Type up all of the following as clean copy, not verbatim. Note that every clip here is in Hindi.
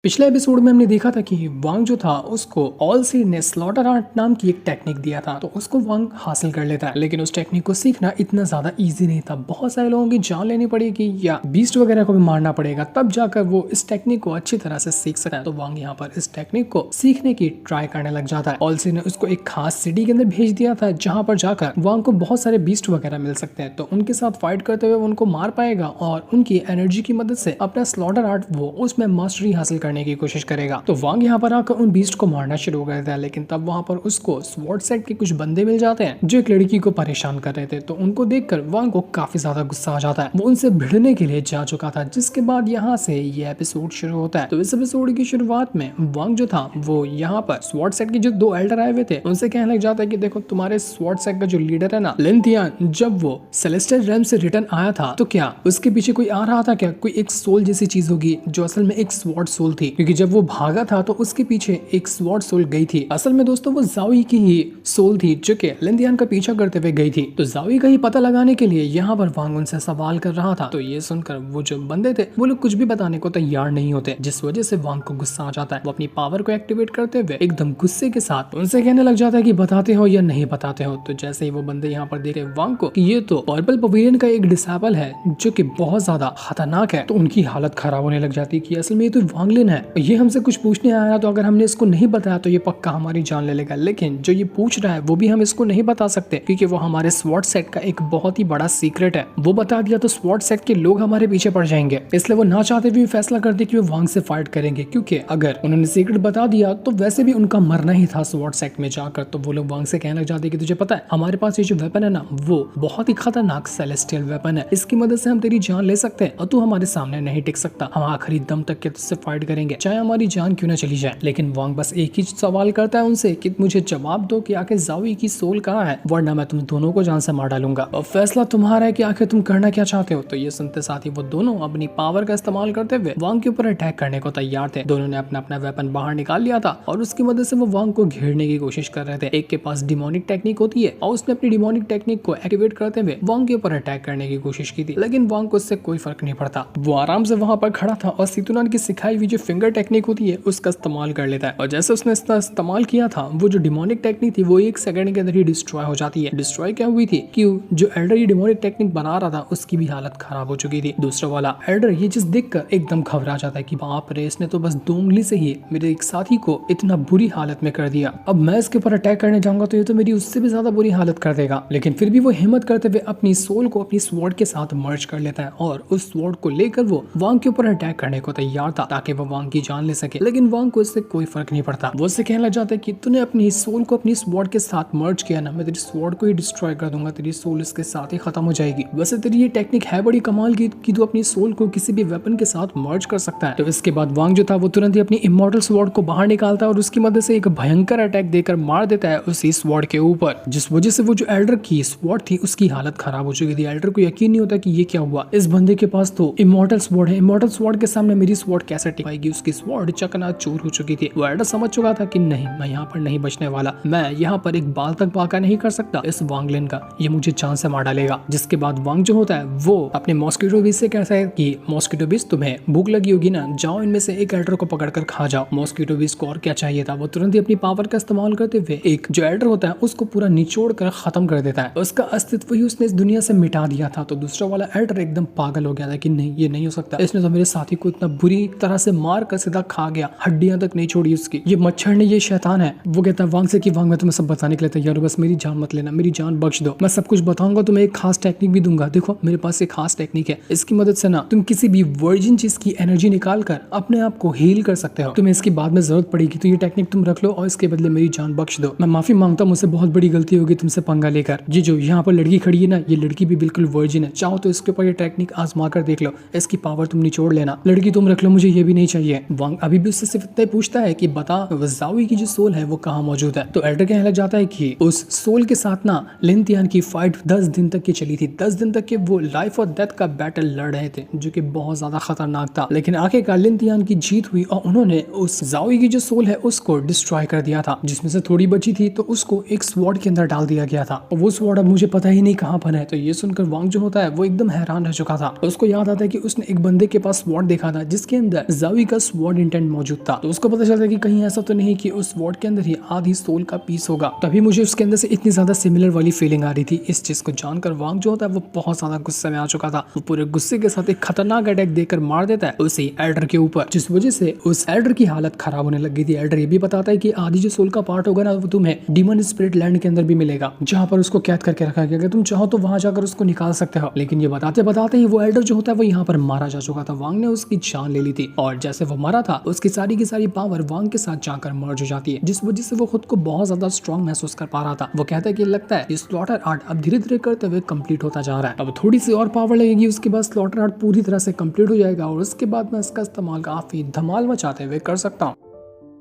पिछले एपिसोड में हमने देखा था कि वांग जो था उसको ऑल सीड ने स्लॉटर आर्ट नाम की एक टेक्निक दिया था, तो उसको वांग हासिल कर लेता है। लेकिन उस टेक्निक को सीखना इतना ज्यादा इजी नहीं था, बहुत सारे लोगों की जान लेनी पड़ेगी या बीस्ट वगैरह को भी मारना पड़ेगा, तब जाकर वो इस टेक्निक को अच्छी तरह से सीख सकता है। तो वांग यहाँ पर इस टेक्निक को सीखने की ट्राई करने लग जाता है। ऑल सीड ने उसको एक खास सिटी के अंदर भेज दिया था जहाँ पर जाकर वांग को बहुत सारे बीस्ट वगैरह मिल सकते हैं, तो उनके साथ फाइट करते हुए उनको मार पाएगा और उनकी एनर्जी की मदद से अपना स्लॉटर आर्ट वो उसमें मास्टरी हासिल करने की कोशिश करेगा। तो वांग यहाँ पर आकर उन बीस्ट को मारना शुरू कर देता है, लेकिन तब वहां पर उसको स्वॉर्ड सेट के कुछ बंदे मिल जाते हैं जो एक लड़की को परेशान कर रहे थे। तो उनको देखकर वांग को काफी ज्यादा गुस्सा आ जाता है, वो उनसे भिड़ने के लिए जा चुका था, जिसके बाद यहाँ से ये एपिसोड शुरू होता है। तो इस एपिसोड की शुरुआत में वांग जो था वो यहाँ पर स्वॉर्ड सेट के जो दो एल्डर आए हुए थे उनसे कहने लग जाता है कि देखो, तुम्हारे स्वॉर्ड सेट का जो लीडर है ना लिन थियान, जब वो सेलेस्टियल रेल्म से रिटर्न आया था तो क्या उसके पीछे कोई आ रहा था क्या, कोई एक सोल जैसी चीज होगी जो असल में एक स्वॉर्ड सोल थी, क्योंकि जब वो भागा था तो उसके पीछे एक स्वॉर्ड सोल गई थी। असल में दोस्तों वो जाओई की ही सोल थी जो कि लिन थियान का पीछा करते हुए गई थी। तो जाओई का ही पता लगाने के लिए यहाँ पर वांग उनसे सवाल कर रहा था। तो ये सुनकर वो जो बंदे थे वो लोग कुछ भी बताने को तैयार नहीं होते, जिस वजह से वांग को गुस्सा आ जाता है। वो अपनी पावर को एक्टिवेट करते हुए एकदम गुस्से के साथ उनसे कहने लग जाता है कि बताते हो या नहीं बताते हो। तो जैसे ही वो बंदे यहाँ पर देखे वांग को कि ये तो पर्पल पवेलियन का एक डिसेबल है जो कि बहुत ज्यादा खतरनाक है, तो उनकी हालत खराब होने लग जाती है कि असल में ये तो वांग लिन है, ये हमसे कुछ पूछने आया, तो अगर हमने इसको नहीं बताया तो ये पक्का हमारी जान ले लेगा। लेकिन जो ये पूछ रहा है वो भी हम इसको नहीं बता सकते क्योंकि वो हमारे स्वॉर्ड सेट का एक बहुत ही बड़ा सीक्रेट है, वो बता दिया तो स्वॉर्ड सेट के लोग हमारे पीछे पड़ जाएंगे। इसलिए वो ना चाहते हुए फैसला करते कि वो वांग से फाइट करेंगे, क्योंकि अगर उन्होंने सीक्रेट बता दिया तो वैसे भी उनका मरना ही था स्वॉर्ड सेट में जाकर। तो वो लोग वांग से कहने लग जाते कि तुझे पता है हमारे पास ये जो वेपन है ना वो बहुत ही खतरनाक सेलेस्टियल वेपन है, इसकी मदद से हम तेरी जान ले सकते हैं और तू हमारे सामने नहीं टिक सकता, हम आखिरी दम तक के तुझसे फाइट करेंगे चाहे हमारी जान क्यों ना चली जाए। लेकिन वांग बस एक ही सवाल करता है उनसे कि मुझे जवाब दो कि आखिर जाओई की सोल कहाँ है, वरना मैं तुम दोनों को जान से मार डालूंगा और फैसला तुम्हारा है कि आखिर तुम करना क्या चाहते हो। तो ये सुनते साथ ही वो दोनों अपनी पावर का इस्तेमाल करते हुए वांग के ऊपर अटैक करने को तैयार थे। दोनों ने अपना अपना वेपन बाहर निकाल लिया था और उसकी मदद से वो वांग को घेरने की कोशिश कर रहे थे। एक के पास डिमोनिक टेक्निक होती है और उसने अपनी डिमोनिक टेक्निक को एक्टिवेट करते हुए वांग के ऊपर अटैक करने की कोशिश की थी, लेकिन वांग को उससे कोई फर्क नहीं पड़ता। वो आराम से वहां पर खड़ा था और सितुनान की सिखाई हुई जो फिंगर टेक्निक होती है उसका इस्तेमाल कर लेता है। और जैसे उसने इसका इस्तेमाल किया था वो जो डिमोनिक टेक्निक थी वो एक सेकंड के अंदर ही डिस्ट्रॉय हो जाती है। डिस्ट्रॉय क्या हुई थी कि जो एल्डर ये डिमोनिक टेक्निक बना रहा था उसकी भी हालत खराब हो चुकी थी। दूसरा वाला एल्डर ये चीज देखकर एकदम घबरा जाता है कि बाप रे, इसने तो बस 2 उंगली से ही मेरे एक साथी को इतना बुरी हालत में कर दिया, अब मैं इसके ऊपर अटैक करने जाऊंगा तो ये तो मेरी उससे भी ज्यादा बुरी हालत कर देगा। लेकिन फिर भी वो हिम्मत करते हुए अपनी सोल को अपनी स्वॉर्ड के साथ मर्ज कर लेता है और उस स्वॉर्ड को लेकर वो वांग के ऊपर अटैक करने को तैयार था ताकि वो वांग की जान ले सके। लेकिन वांग को इससे कोई फर्क नहीं पड़ता, वो उससे कहने लग जाता है कि तूने अपनी सोल को अपनी स्वॉर्ड के साथ मर्ज किया ना, मैं तेरी स्वॉर्ड को ही डिस्ट्रॉय कर दूंगा, तेरी सोल इसके साथ ही खत्म हो जाएगी। वैसे तेरी ये टेक्निक है बड़ी कमाल की कि तू अपनी सोल को किसी भी वेपन के साथ मर्ज कर सकता है। तो इसके बाद वांग जो था वो तुरंत ही अपनी इमॉर्टल स्वॉर्ड को बाहर निकालता है और उसकी मदद से एक भयंकर अटैक देकर मार देता है उसी स्वॉर्ड के ऊपर, जिस वजह से वो जो एल्डर की स्वॉर्ड थी उसकी हालत खराब हो चुकी थी। एल्डर को यकीन नहीं होता कि ये क्या हुआ, इस बंदे के पास तो इमॉर्टल स्वॉर्ड है, इमॉर्टल स्वॉर्ड के सामने मेरी स्वॉर्ड कैसे टिक पाएगी। उसकी स्वॉर्ड चकनाचूर हो चुकी थी। वो एल्डर समझ चुका था कि नहीं, मैं यहाँ पर नहीं बचने वाला, मैं यहाँ पर एक बाल तक बाका नहीं कर सकता इस वांग लिन का, ये मुझे जान से मार डालेगा। जिसके बाद वांग जो होता है वो अपने मॉस्किटो बीस से कहता है कि मॉस्किटो बीस, तुम्हें भूख लगी होगी ना, जाओ इनमें से एक एल्डर को पकड़कर खा जाओ। मॉस्किटो बीस को और क्या चाहिए था, वो तुरंत ही अपनी पावर का इस्तेमाल करते हुए एक जो एल्डर होता है उसको पूरा निचोड़ कर खत्म कर देता है, उसका अस्तित्व ही उसने इस दुनिया से मिटा दिया था। तो दूसरा वाला एल्डर एकदम पागल हो गया था कि नहीं, ये नहीं हो सकता, इसने तो मेरे साथी को इतना बुरी तरह से मार कर सीधा खा गया, हड्डियां तक नहीं छोड़ी उसकी, ये मच्छर ने, ये शैतान है। वो कहता है वांग से कि वांग मैं तुम्हें सब बताने के लिए तैयार हूं, बस मेरी जान मत लेना, मेरी जान बख्श दो, मैं सब कुछ बताऊंगा, तुम्हें एक खास टेक्निक भी दूंगा। देखो मेरे पास एक खास टेक्निक है, इसकी मदद से ना तुम किसी भी वर्जिन चीज की एनर्जी निकाल कर अपने आप को हील कर सकते हो, तुम्हें इसकी बाद में जरूरत पड़ेगी, तो ये टेक्निक तुम रख लो और इसके बदले मेरी जान बख्श दो। मैं माफी मांगता हूं, मुझसे बहुत बड़ी गलती होगी तुमसे पंगा लेकर। ये जो यहाँ पर लड़की खड़ी है ना, ये लड़की भी बिल्कुल वर्जिन है, चाहो तो इसके ऊपर ये टेक्निक आजमा कर देख लो, इसकी पावर तुम निचोड़ लेना, लड़की तुम रख लो, मुझे ये भी नहीं चाहिए। वांग अभी भी उससे सिर्फ इतना पूछता है कि बता जाओई की जो सोल है वो कहाँ मौजूद है। तो एल्डर कहने लग जाता है कि उस सोल के साथ ना लिन थियान की फाइट 10 दिन तक की चली थी, 10 दिन तक के वो लाइफ और डेथ का बैटल लड़ रहे थे जो कि बहुत ज्यादा खतरनाक था। लेकिन आखिरकार लिन थियान की जीत हुई और उन्होंने उस जाओई की जो सोल है उसको डिस्ट्रॉय कर दिया था, जिसमें से थोड़ी बची थी तो उसको एक स्वॉर्ड के अंदर डाल दिया गया था और वो स्वॉर्ड अब मुझे पता ही नहीं कहाँ पर है। तो ये सुनकर वांग जो होता है वो एकदम हैरान रह चुका था। उसको याद आता है कि उसने एक बंदे के पास स्वॉर्ड देखा था जिसके अंदर जाओई का स्वॉर्ड इंटेंट मौजूद था। तो उसको पता चलता है कि कहीं ऐसा तो नहीं कि उस स्वॉर्ड के अंदर ही आधी सोल का पीस होगा। तभी मुझे उसके अंदर से इतनी ज्यादा सिमिलर वाली फीलिंग आ रही थी। इस चीज को जानकर वांग जो होता है वो बहुत ज्यादा गुस्से में आ चुका था। वो पूरे गुस्से के साथ एक खतरनाक अटैक देकर मार देता है उसी एल्डर के ऊपर, जिस वजह से उस एल्डर की हालत खराब होने लग गई थी। एल्डर ये भी बताता है कि आधी जो सोल का पार्ट होगा ना वो तुम्हें डीमन स्पिरिट लैंड के अंदर भी मिलेगा, जहाँ पर उसको कैद करके रखा गया। अगर तुम चाहो तो वहां जाकर उसको निकाल सकते हो। लेकिन ये बताते बताते ही वो एल्डर जो होता है वो यहाँ पर मारा जा चुका था। वांग ने उसकी जान ले ली थी और जैसे वो मरा था उसकी सारी की सारी पावर वांग के साथ जाकर मर्ज हो जाती है, जिस वजह से वो खुद को बहुत ज्यादा स्ट्रॉन्ग महसूस कर पा रहा था। वो कहता है कि लगता है ये स्लॉटर आर्ट अब धीरे धीरे करते हुए कंप्लीट होता जा रहा है। अब थोड़ी सी और पावर लगेगी, उसके बाद स्लॉटर आर्ट पूरी तरह से कंप्लीट हो जाएगा और उसके बाद मैं इसका इस्तेमाल काफी धमाल मचाते हुए कर सकता हूँ।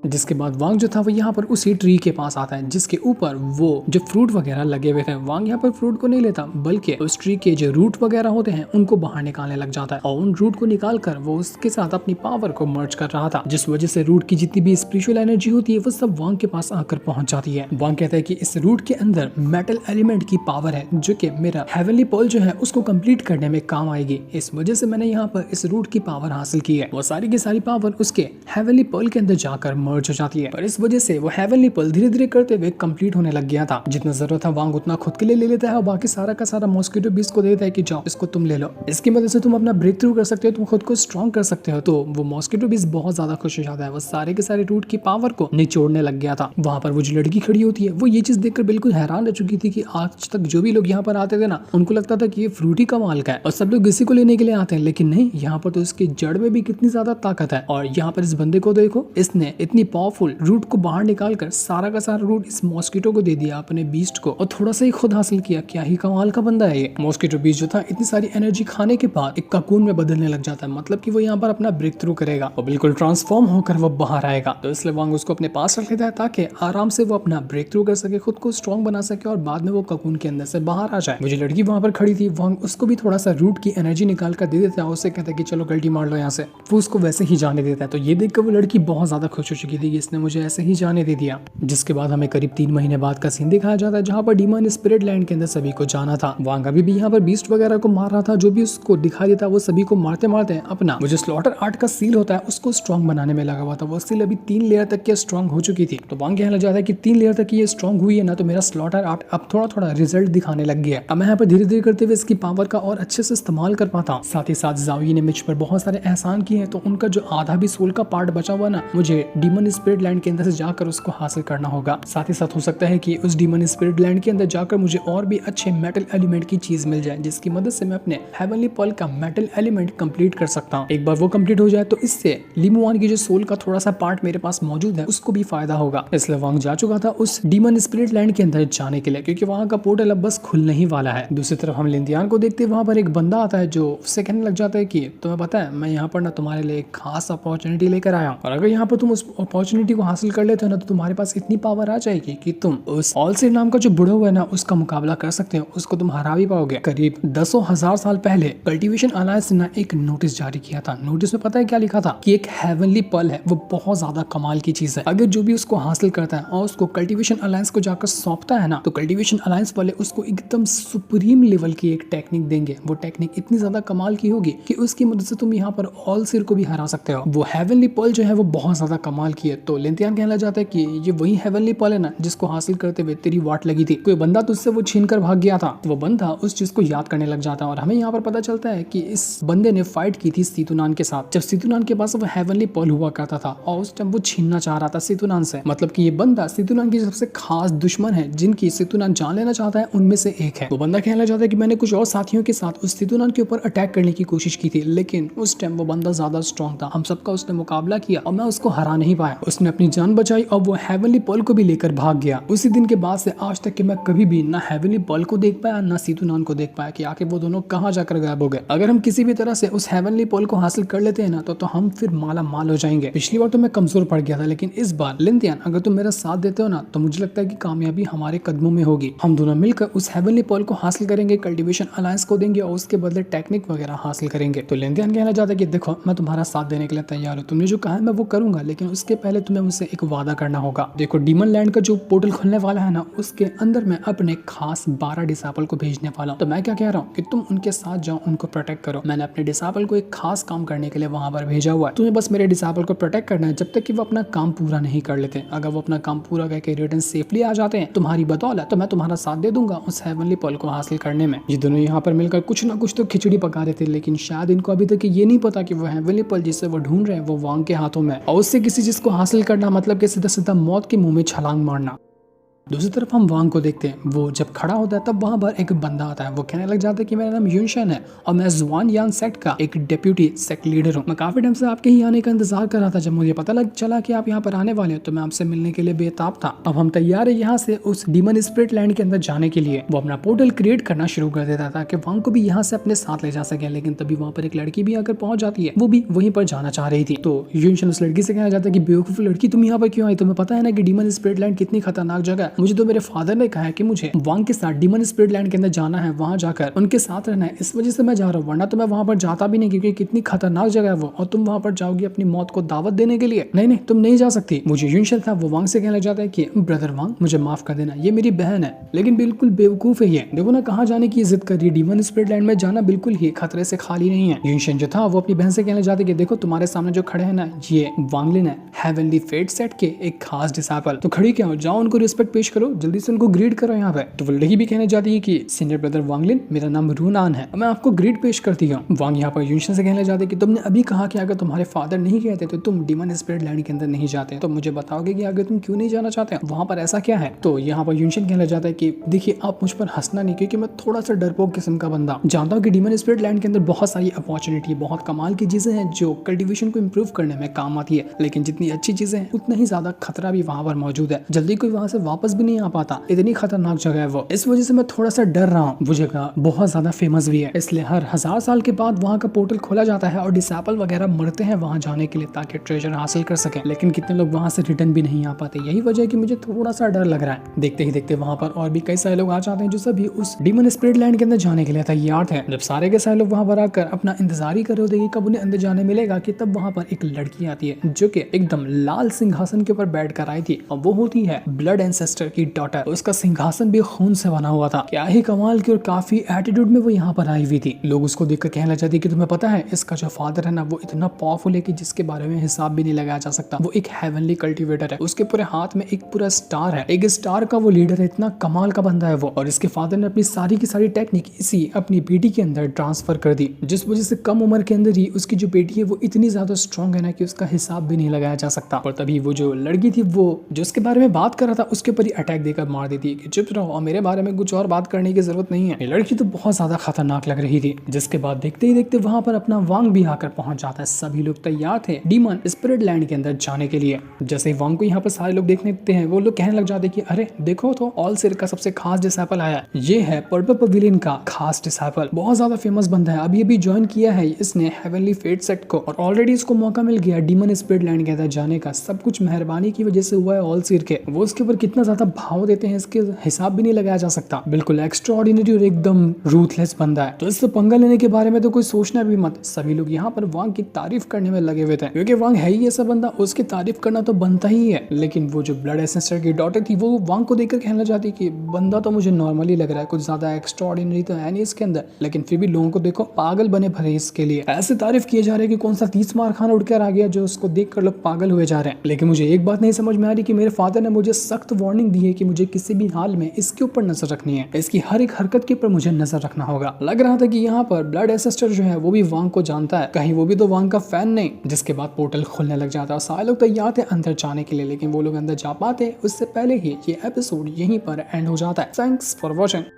जिसके बाद वांग जो था वो यहाँ पर उसी ट्री के पास आता है जिसके ऊपर वो जो फ्रूट वगैरह लगे हुए थे। वांग यहाँ पर फ्रूट को नहीं लेता बल्कि उस ट्री के जो रूट वगैरह होते हैं उनको बाहर निकालने लग जाता है और उन रूट को निकाल कर वो उसके साथ अपनी पावर को मर्ज कर रहा था, जिस वजह से रूट की जितनी भी स्पिरिचुअल एनर्जी होती है वो सब वांग के पास आकर पहुंच जाती है। वांग कहता है कि इस रूट के अंदर मेटल एलिमेंट की पावर है जो कि मेरा हेवनली पर्ल जो है उसको कंप्लीट करने में काम आएगी। इस वजह से मैंने यहाँ पर इस रूट की पावर हासिल की है। वो सारी की सारी पावर उसके हेवनली पर्ल के अंदर जाकर मर्ज हो जाती है और इस वजह से वो हेवनली पर्ल धीरे धीरे करते हुए कंप्लीट होने लग गया था। जितना जरूरत था वांग उतना खुद के लिए ले लेता है और बाकी सारा का सारा मॉस्किटो बीस्ट को देता है कि जाओ इसको तुम ले लो, इसकी मदद से तुम अपना ब्रेक थ्रू कर सकते हो, तुम खुद को स्ट्रॉन्ग कर सकते हो। तो वो मॉस्किटो बीस्ट बहुत ज्यादा खुश हो जाता है। वो सारे के सारे रूट की पावर को निचोड़ने लग गया था। वहां पर वो जो लड़की खड़ी होती है वो ये चीज देखकर बिल्कुल हैरान रह चुकी थी कि आज तक जो भी लोग यहाँ पर आते थे ना उनको लगता था कि ये फ्रूट ही कमाल का है और सब लोग इसी को लेने के लिए आते हैं, लेकिन नहीं, यहाँ पर तो इसकी जड़ में भी कितनी ज्यादा ताकत है। और यहाँ पर इस बंदे को देखो, इसने इतनी पावरफुल रूट को बाहर निकाल कर सारा का सारा रूट इस मॉस्किटो को दे दिया अपने बीस्ट को और थोड़ा सा ही खुद हासिल किया। क्या ही कमाल का बंदा है ये। मॉस्किटो बीस्ट जो था इतनी सारी एनर्जी खाने के बाद एक ककून में बदलने लग जाता है, मतलब कि वो यहाँ पर अपना ब्रेक थ्रू करेगा और बिल्कुल ट्रांसफॉर्म होकर वो बाहर आएगा। तो इसलिए वांग उसको अपने पास रख लेता है ताकि आराम से वो अपना ब्रेक थ्रू कर सके, खुद को स्ट्रॉन्ग बना सके और बाद में वो ककून के अंदर से बाहर आ जाए। मुझे लड़की वहां पर खड़ी थी, वांग उसको भी थोड़ा सा रूट की एनर्जी निकाल कर दे देता है, उससे कहता है कि चलो गलती मार लो यहाँ से। वो उसको वैसे ही जाने देता है। तो ये देखकर वो लड़की बहुत ज्यादा खुश हो चुकी थी कि इसने मुझे ऐसे ही जाने दे दिया। जिसके बाद हमें करीब 3 महीने बाद का सीन दिखाया जाता है जहाँ पर डीमन स्पिरिट लैंड के अंदर सभी को जाना था। वांग अभी भी यहाँ पर बीस्ट वगैरह को मार रहा था, जो भी उसको दिखाई देता वो सभी को मारते मारते अपना वो जो स्लॉटर आर्ट का सील होता है उसको स्ट्रॉन्ग बनाने में लगा हुआ था। वो सील अभी 3 लेयर तक की स्ट्रॉन्ग हो चुकी थी। तो वांग कहने लग जाता है कि 3 लेयर तक ये स्ट्रॉन्ग हुई है ना, तो मेरा स्लॉटर आर्ट अब थोड़ा थोड़ा रिजल्ट दिखाने लग गया। अब मैं यहाँ पर धीरे धीरे करते हुए इसकी पावर का और अच्छे से इस्तेमाल कर पाता हूँ। साथ ही साथ जावी ने मुझ पर बहुत सारे एहसान किए हैं, तो उनका जो आधा भी सोल का पार्ट बचा हुआ ना, मुझे डीमन स्पिरिट लैंड के अंदर से जाकर उसको हासिल करना होगा। साथ ही साथ हो सकता है कि उस डीमन स्पिरिट लैंड के अंदर जाकर मुझे और भी अच्छे मेटल एलिमेंट की चीज मिल जाए, जिसकी मदद से मैं अपने हेवनली पर्ल का मेटल एलिमेंट कंप्लीट कर सकता हूँ। एक बार वो कंप्लीट हो जाए तो इससे लिमुआन की जो सोल का थोड़ा सा पार्ट मेरे पास मौजूद है उसको भी फायदा होगा। इसलिए वांग जा चुका था उस डीमन स्पिरिट लैंड के अंदर जाने के लिए, क्योंकि वहां का पोर्टल अब बस खुलने ही वाला है। दूसरी तरफ हम लिंदियान को देखते हैं, वहां पर एक बंदा आता है जो उससे कहने लग जाता है कि तुम्हें पता है मैं यहाँ पर ना तुम्हारे लिए एक खास अपॉर्चुनिटी लेकर आया हूँ, और अगर यहाँ पर तुम उस अपॉर्चुनिटी को हासिल कर लेते हो ना तो तुम्हारे पास इतनी पावर आ जाएगी कि तुम उस ऑलसीड नाम का जो बुढ़ा हुआ है ना उसका मुकाबला कर सकते हो, उसको तुम हरा भी पाओगे। करीब 10,000 साल पहले कल्टीवेशन अलायंस ने एक नोटिस जारी किया था। नोटिस में पता है क्या लिखा था कि एक हेवनली पर्ल है, वो बहुत ज्यादा कमाल की चीज है। अगर जो भी उसको हासिल करता है और उसको कल्टीवेशन अलायंस को जाकर सौंपता है ना, तो कल्टीवेशन अलायंस वाले उसको एकदम सुप्रीम लेवल की एक टेक्निक देंगे। वो टेक्निक इतनी ज्यादा कमाल की होगी कि उसकी मदद से तुम यहाँ पर ऑलसीड को भी हरा सकते हो। वो हेवनली पर्ल जो है वो बहुत ज्यादा कमाल की है। तो लिंथियान कहना जाता है कि ये वही हेवनली पर्ल है ना जिसको हासिल करते हुए तेरी वाट लगी थी। कोई बंदा तुझसे वो छीन कर भाग गया था, तो वो बंदा उस चीज को याद करने लग जाता है। और हमें यहाँ पर पता चलता है कि इस बंदे ने फाइट की थी सीतुनान के साथ, जब सीतुनान के पास वो हेवनली पर्ल हुआ करता था और उस टाइम वो छीनना चाह रहा था सीतुनान से। मतलब कि ये बंदा सीतुनान की सबसे खास दुश्मन है जिनकी सीतुनान जान लेना चाहता है, उनमें से एक है। वो बंदा कहना चाहता है कि मैंने कुछ और साथियों के साथ उस सीतुनान के ऊपर अटैक करने की कोशिश की थी, लेकिन उस टाइम वो बंदा ज्यादा स्ट्रॉन्ग था। हम सबका उसने मुकाबला किया और मैं उसको हरा नहीं पाया। उसने अपनी जान बचाई और वो हेवनली पर्ल को भी लेकर भाग गया। उसी दिन के बाद से आज तक कि मैं कभी भी ना हेवनली पर्ल को देख पाया ना सीतुनान को देख पाया कि आखिर वो दोनों कहाँ जाकर गायब हो गए। अगर हम किसी भी तरह से उस हेवनली पर्ल को हासिल कर लेते हैं ना तो हम फिर माला माल हो जाएंगे। पिछली बार तो मैं कमजोर पड़ गया था, लेकिन इस बार लिंथियान अगर तुम मेरा साथ देते हो ना तो मुझे लगता है कि कामयाबी हमारे कदमों में होगी। हम दोनों मिलकर उस हेवनली पर्ल को हासिल करेंगे, कल्टीवेशन अलायंस को देंगे और उसके बदले टेक्निक वगैरह हासिल करेंगे। तो लिंथियान कहना चाहता है कि देखो मैं तुम्हारा साथ देने के लिए तैयार हूँ, तुमने जो कहा है मैं वो करूंगा, लेकिन उसके उसके पहले तुम्हें मुझसे एक वादा करना होगा। देखो डीमन लैंड का जो पोर्टल खुलने वाला है ना, उसके अंदर मैं अपने खास 12 डिसाइपल को भेजने वाला हूँ। तो मैं क्या कह रहा हूँ कि तुम उनके साथ जाओ, उनको प्रोटेक्ट करो। मैंने अपने डिसाइपल को एक खास काम करने के लिए वहां पर भेजा हुआ है। तुम्हें बस मेरे डिसाइपल को प्रोटेक्ट करना है जब तक कि वो अपना काम पूरा नहीं कर लेते। अगर वो अपना काम पूरा करके रिटर्न सेफली आ जाते हैं तुम्हारी बदौलत, तो मैं तुम्हारा साथ दे दूंगा उस हेवनली पर्ल को हासिल करने में। ये दोनों यहाँ पर मिलकर कुछ ना कुछ तो खिचड़ी पका रहे थे, लेकिन शायद इनको अभी तक ये नहीं पता कि वो हेवनली पर्ल जिसे वो ढूंढ रहे हैं वो वांग के हाथों में, और उससे किसी चीज को हासिल करना मतलब कि सीधा सीधा मौत के मुंह में छलांग मारना। दूसरी तरफ हम वांग को देखते हैं। वो जब खड़ा होता है तब वहां पर एक बंदा आता है। वो कहने लग जाता है कि मेरा नाम युनशन है और मैं जुआन यान सेक्ट का एक डेप्यूटी सेक्ट लीडर हूँ। मैं काफी टाइम से आपके ही आने का इंतजार कर रहा था। जब मुझे पता लग चला कि आप यहाँ पर आने वाले हो तो मैं आपसे मिलने के लिए बेताब था। अब हम तैयार है यहाँ से उस डीमन स्पिरिट लैंड के अंदर जाने के लिए। वो अपना पोर्टल क्रिएट करना शुरू कर देता था ताकि वांग को भी यहाँ से अपने साथ ले जा सके। लेकिन तभी वहाँ पर एक लड़की भी आकर पहुंच जाती है। वो भी वहीं पर जाना चाह रही थी। तो युनशन उस लड़की से कहना जाता है कि बेवकूफ लड़की, तुम यहाँ पर क्यों आई? तुम्हें पता है ना कि डीमन स्पिरिट लैंड कितनी खतरनाक जगह है। मुझे तो मेरे फादर ने कहा है कि मुझे वांग के साथ डीमन स्पिरिट लैंड के अंदर जाना है, वहां जाकर उनके साथ रहना है, इस वजह से मैं जा रहा हूँ, वरना तो मैं वहां पर जाता भी नहीं, क्योंकि कितनी खतरनाक जगह है वो। और तुम वहां पर जाओगी अपनी मौत को दावत देने के लिए? नहीं नहीं, तुम नहीं जा सकती। मुझे युनशन था वो वांग से कहने लग जाता है कि ब्रदर वांग, मुझे माफ कर देना, ये मेरी बहन है। लेकिन बिल्कुल बेवकूफ है ये। देखो ना कहाँ जाने की जिद कर रही है। डीमन स्पिरिट लैंड में जाना बिल्कुल ही खतरे से खाली नहीं है। युनशन जो था वो अपनी बहन से कहने जाते कि देखो तुम्हारे सामने जो खड़े हैं ना, ये वांगलिन है, हेवनली फेट सेट के एक खास डिसाइपल। तो खड़ी क्या हो, जाओ उनको रिस्पेक्ट पेश करो, जल्दी से उनको ग्रीट करो यहाँ पे। तो वो लड़की भी कहने जाती है कि सीनियर ब्रदर वांगलिन, मेरा नाम रूनान है, मैं आपको ग्रीट पेश करती हूँ। वांग यहाँ पर युनशन से कहने जाते कि तुमने अभी कहा कि अगर तुम्हारे फादर नहीं कहते तो तुम डीमन स्पिरिट लैंड के अंदर नहीं जाते, तो मुझे बताओगे कि अगर तुम क्यों नहीं जाना चाहते, वहां पर ऐसा क्या है? तो यहाँ पर युनशन कहने जाता है कि देखिए आप मुझ पर हंसना नहीं, क्योंकि मैं थोड़ा सा डरपोक किस्म का बंदा जानता हूँ कि डीमन स्पिरिट लैंड के अंदर बहुत सारी अपॉर्चुनिटी, बहुत कमाल की चीजें हैं जो कल्टीवेशन को इम्प्रूव करने में काम आती है। लेकिन जितनी अच्छी चीजें हैं उतना ही ज्यादा खतरा भी वहां पर मौजूद है। जल्दी कोई वहां से वापस भी नहीं आ पाता, इतनी खतरनाक जगह है वो। इस वजह से मैं थोड़ा सा डर रहा हूँ। वो जगह बहुत ज्यादा फेमस भी है, इसलिए हर 1000 साल के बाद वहाँ का पोर्टल खोला जाता है और डिसाइपल वगैरह मरते हैं वहाँ जाने के लिए ताकि ट्रेजर हासिल कर सके। लेकिन कितने लोग वहाँ से रिटर्न भी नहीं आ पाते। यही वजह है कि मुझे थोड़ा सा डर लग रहा है। देखते ही देखते वहाँ पर और भी कई सारे लोग आ जाते हैं जो सभी उस डीमन स्पिरिट लैंड के अंदर जाने के लिए तैयार थे। जब सारे के सारे लोग वहाँ पर आकर अपना इंतजार ही कर रहे होते कि कब उन्हें अंदर जाने मिलेगा, कि तब वहाँ पर एक लड़की आती है जो कि एकदम लाल सिंहासन के ऊपर बैठ कर आई थी, और वो होती है ब्लड एंसेस्टर की डॉटर। उसका सिंहासन भी खून से बना हुआ था। क्या ही कमाल की और काफी एटीट्यूड में वो यहाँ पर आई हुई थी। लोग उसको देखकर कहने लग जाते कि तुम्हें पता है इसका जो फादर है ना वो इतना पावरफुल है कि जिसके बारे में हिसाब भी नहीं लगाया जा सकता। वो एक हेवनली कल्टीवेटर है, उसके पूरे हाथ में एक पूरा स्टार है, एक स्टार का वो लीडर है, इतना कमाल का बंदा है वो। और इसके फादर ने अपनी सारी की सारी टेक्निक इसी अपनी बेटी के अंदर ट्रांसफर कर दी, जिस वजह से कम उम्र के अंदर ही उसकी जो बेटी है वो इतनी ज्यादा स्ट्रॉन्ग है ना कि उसका हिसाब भी नहीं लगाया जा सकता। और तभी वो जो लड़की थी वो जो उसके बारे में बात कर रहा था उसके ऊपर ही अटैक देकर मार देती है कि चुप रहो और मेरे बारे में कुछ और बात करने की जरूरत नहीं है। ये लड़की तो बहुत ज्यादा खतरनाक लग रही थी। जिसके बाद देखते ही देखते वहां पर अपना वांग भी आकर पहुंच जाता है। सभी लोग तैयार थे डीमन स्पिरिट लैंड के अंदर जाने के लिए। जैसे ही वांग को यहाँ पर सारे लोग देखने लगते हैं, वो लोग कहने लग जाते कि अरे देखो तो ऑल सिर का सबसे खास डिसाइपल आया, ये है पर्पल पवेलियन का खास डिसाइपल, बहुत ज्यादा फेमस बंदा है, अभी अभी ज्वाइन किया है इसने हेवनली फेट सेक्ट को, और ऑलरेडी इसको मौका मिल गया डीमन स्पिरिट लैंड के अंदर जाने का। सब कुछ मेहरबानी की वजह से हुआ है ऑल सिर के। वो उसके ऊपर कितना ज्यादा भाव देते हैं इसके हिसाब भी नहीं लगाया जा सकता। बिल्कुल एक्स्ट्रा ऑर्डिनरी और एकदम रूथलेस बंदा है। तो इससे पंगा लेने के बारे में तो कोई सोचना भी मत। सभी लोग यहाँ पर वांग की तारीफ करने में लगे हुए थे, क्योंकि वांग है ही ऐसा बंदा, उसकी तारीफ करना तो बनता ही है। लेकिन वो जो ब्लड एसेंसर की डॉटर थी वो वांग को देखकर कहना चाहती कि बंदा तो मुझे नॉर्मली लग रहा है, कुछ ज्यादा एक्स्ट्रा ऑर्डिनरी तो है नहीं इसके अंदर, लेकिन फिर भी लोगों को देखो पागल बने भरे इसके लिए। ऐसे तारीफ किए जा रहे हैं कि कौन सा 30 मार खाना उठकर आ गया जो उसको देखकर लोग पागल हुए जा रहे हैं। लेकिन मुझे एक बात नहीं समझ में आ रही कि मेरे फादर ने मुझे सख्त वार्निंग दी है कि मुझे किसी भी हाल में इसके ऊपर नजर रखनी है, इसकी हर एक हरकत के ऊपर मुझे नजर रखना होगा। लग रहा था कि यहाँ पर ब्लड एसेस्टर जो है वो भी वांग को जानता है, कहीं वो भी तो वांग का फैन नहीं। जिसके बाद पोर्टल खुलने लग जाता है, सारे लोग तैयार थे अंदर जाने के लिए, लेकिन वो लोग अंदर जा पाते उससे पहले ही ये एपिसोड यहीं पर एंड हो जाता है। Thanks for watching.